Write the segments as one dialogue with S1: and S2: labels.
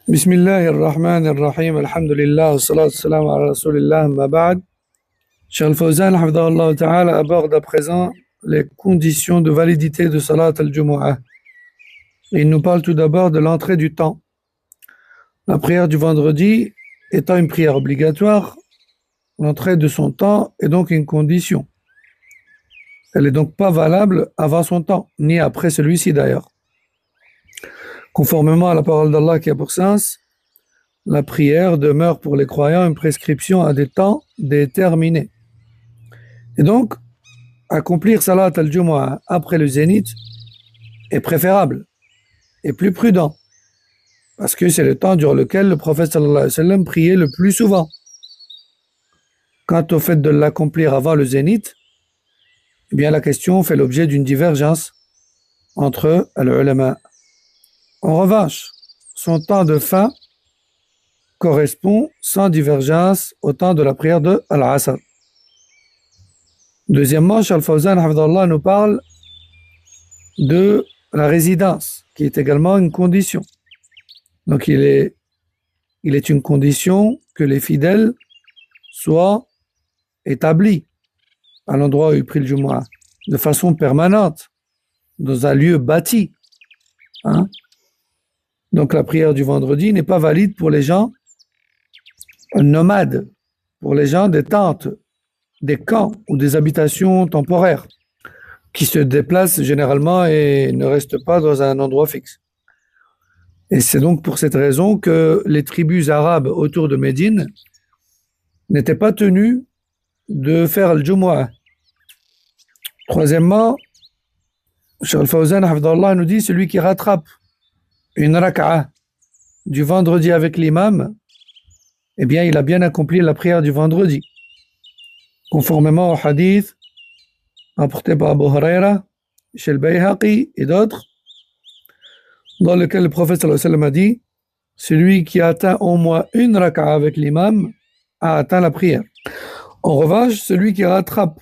S1: بسم الله الرحمن الرحيم الحمد لله والصلاة والسلام على رسول الله ما بعد. Cheikh Al-Fawzan hafidhahullah ta'ala aborde à présent les conditions de validité de Salat al-Jumu'ah. Il nous parle tout d'abord de l'entrée du temps. La prière du vendredi étant une prière obligatoire, l'entrée de son temps est donc une condition. Elle n'est donc pas valable avant son temps, ni après celui-ci d'ailleurs. Conformément à la parole d'Allah qui a pour sens, la prière demeure pour les croyants une prescription à des temps déterminés. Et donc, accomplir Salat al-Jumu'ah après le zénith est préférable et plus prudent, parce que c'est le temps durant lequel le prophète sallallahu alayhi wa sallam priait le plus souvent. Quant au fait de l'accomplir avant le zénith, eh bien la question fait l'objet d'une divergence entre les ulama. En revanche, son temps de fin correspond sans divergence au temps de la prière de Al-Asr. Deuxièmement, Cheikh Al-Fawzan hafidhahullah nous parle de la résidence, qui est également une condition. Donc il est une condition que les fidèles soient établis à l'endroit où ils prient le Jumu'ah, de façon permanente, dans un lieu bâti. Donc la prière du vendredi n'est pas valide pour les gens nomades, pour les gens des tentes, des camps ou des habitations temporaires, qui se déplacent généralement et ne restent pas dans un endroit fixe. Et c'est donc pour cette raison que les tribus arabes autour de Médine n'étaient pas tenues de faire le Jumu'ah. Troisièmement, Cheikh Al-Fawzan hafidhahullah nous dit celui qui rattrape une rak'a du vendredi avec l'imam, eh bien il a bien accompli la prière du vendredi, conformément au hadith rapporté par Abu Huraira, chez le Bayhaqi et d'autres, dans lequel le prophète sallallahu alayhi wa sallam a dit celui qui atteint au moins une rak'a avec l'imam a atteint la prière. En revanche, celui qui rattrape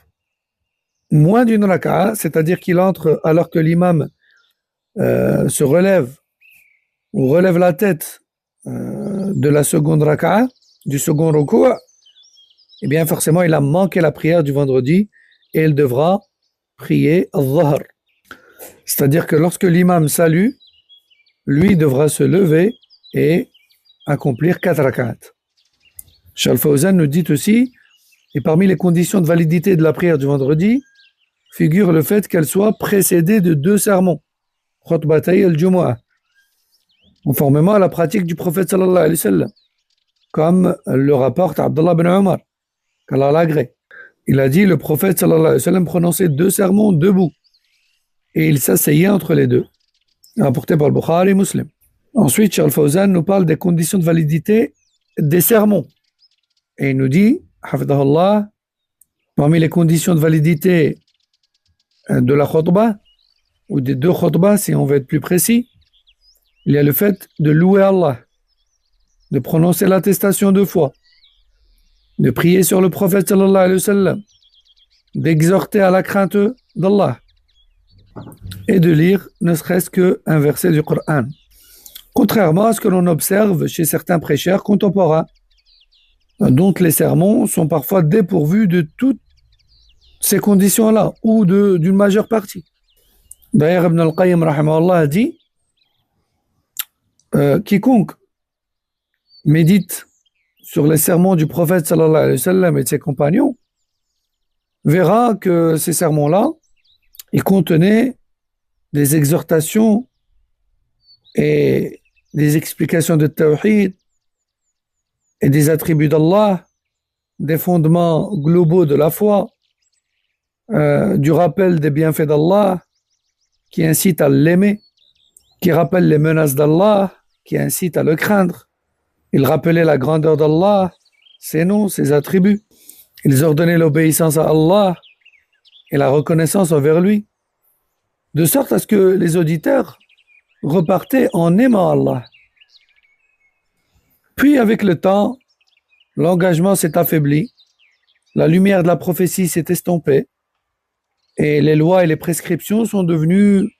S1: moins d'une rak'a, c'est-à-dire qu'il entre alors que l'imam se relève ou relève la tête de la seconde rak'a, du second ruku', eh bien forcément il a manqué la prière du vendredi et il devra prier al-Dhahr. C'est-à-dire que lorsque l'imam salue, lui devra se lever et accomplir 4 rak'at. Cheikh Al-Fawzan nous dit aussi, et parmi les conditions de validité de la prière du vendredi, figure le fait qu'elle soit précédée de 2 sermons, khutbatay al-Jumu'ah, conformément à la pratique du prophète sallallahu alayhi wa sallam, comme le rapporte Abdullah ibn Umar, qu'Allah l'agrée. Il a dit, le prophète sallallahu alayhi wa sallam prononçait 2 sermons debout, et il s'asseyait entre les deux, rapporté par le Bukhari et Muslim. Ensuite, Cheikh Al-Fawzan nous parle des conditions de validité des sermons, et il nous dit, hafidhahullah, parmi les conditions de validité de la khutbah, ou des 2 khutbahs si on veut être plus précis, il y a le fait de louer Allah, de prononcer l'attestation de foi, de prier sur le prophète sallallahu alayhi wa sallam, d'exhorter à la crainte d'Allah et de lire ne serait-ce qu'un verset du Coran. Contrairement à ce que l'on observe chez certains prêcheurs contemporains, dont les sermons sont parfois dépourvus de toutes ces conditions-là, ou d'une majeure partie. D'ailleurs, Ibn al-Qayyim rahimahullah a dit quiconque médite sur les sermons du prophète sallallahu alayhi wa sallam et de ses compagnons verra que ces sermons-là, ils contenaient des exhortations et des explications de tawhid et des attributs d'Allah, des fondements globaux de la foi, du rappel des bienfaits d'Allah qui incite à l'aimer, qui rappelle les menaces d'Allah, qui incite à le craindre. Ils rappelaient la grandeur d'Allah, ses noms, ses attributs. Ils ordonnaient l'obéissance à Allah et la reconnaissance envers lui, de sorte à ce que les auditeurs repartaient en aimant Allah. Puis avec le temps, l'engagement s'est affaibli, la lumière de la prophétie s'est estompée, et les lois et les prescriptions sont devenues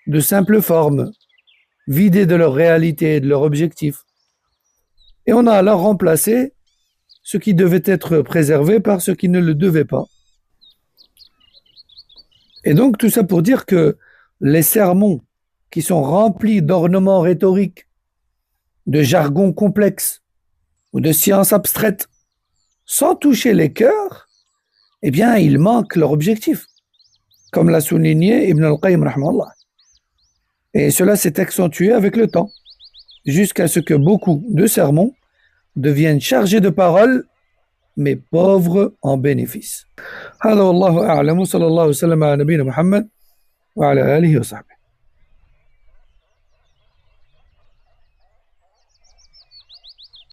S1: de simples formes, vidées de leur réalité et de leur objectif. Et on a alors remplacé ce qui devait être préservé par ce qui ne le devait pas. Et donc tout ça pour dire que les sermons qui sont remplis d'ornements rhétoriques, de jargon complexe ou de sciences abstraites, sans toucher les cœurs, eh bien, ils manquent leur objectif, comme l'a souligné Ibn al-Qayyim rahmallah. Et cela s'est accentué avec le temps, jusqu'à ce que beaucoup de sermons deviennent chargés de paroles, mais pauvres en bénéfices. هذا والله أعلم صلى الله وسلم على نبينا محمد وعلى آله وصحبه